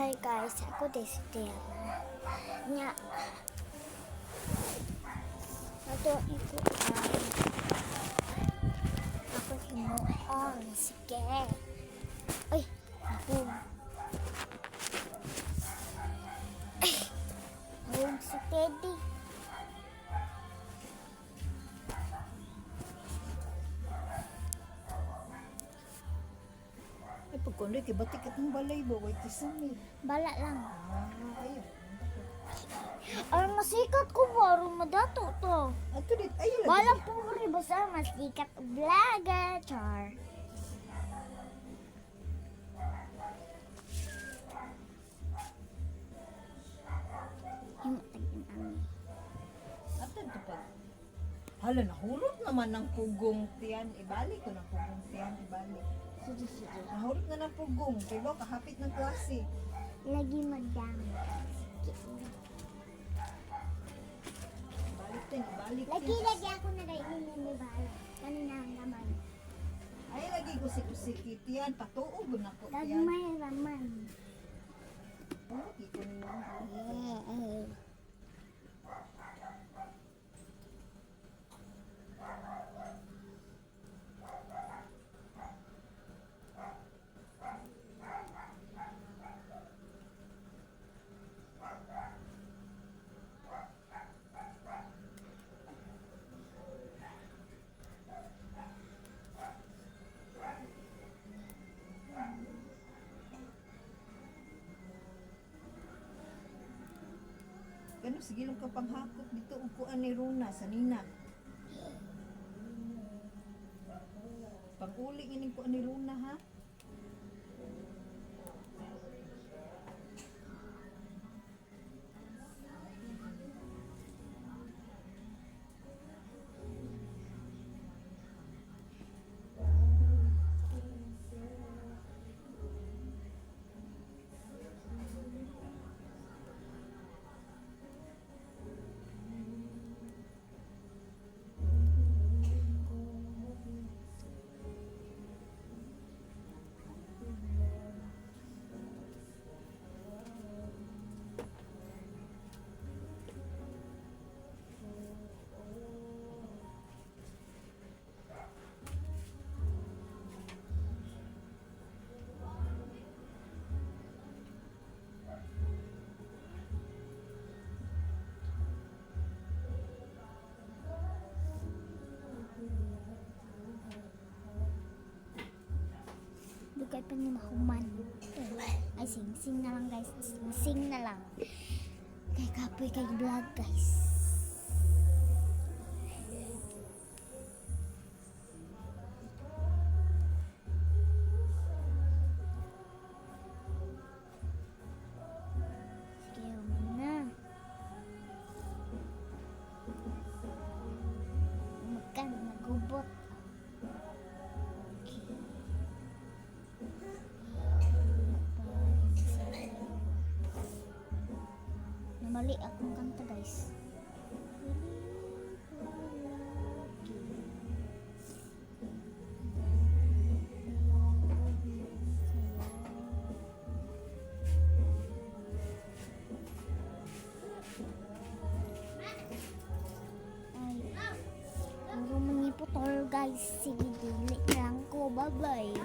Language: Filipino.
Hi guys, ako si Diana. Nya. Ato iko ako hinuon. Sige. Ay, ako. Ay, ako si Teddy. Ay, pagkundi, kibatik at ng balay ba? Wait, isang eh. Bala lang. Ayun. Ay, masikat ko ba? Madato to. Ato dit, ayun lang. Bala po rin basta masikat vlogger. Char. Himatagin ang Ato ito pa. Hala, nahulot naman ng pugong tiyan. Ibalik ko ng pugong tiyan. Ibalik. sige. Nahulot na ng pugong. Kaya ba, kahapit ng klase. Lagi madami. Ibalik din, ibalik din. Lagi ako na kainin ni Bala. Kanina ang naman. Ay, lagi ko si tiyan. Patuog na ko tiyan. Gagmay raman. Oh, ito nila. Yeah. Ganun, sige lang ka panghakot dito. Upuan ni Runa sa Nina. Pag-uli ini ko ni Runa, ha? Dugay pa ni mahuman. Ay, sing na lang guys. Sing na lang. Kay kapoy kay vlog guys. Sige, human na. Makan, nagubot. Mali akong kanta guys. Ay, puro maniputol guys. Sige, dili lang ko. Bye bye.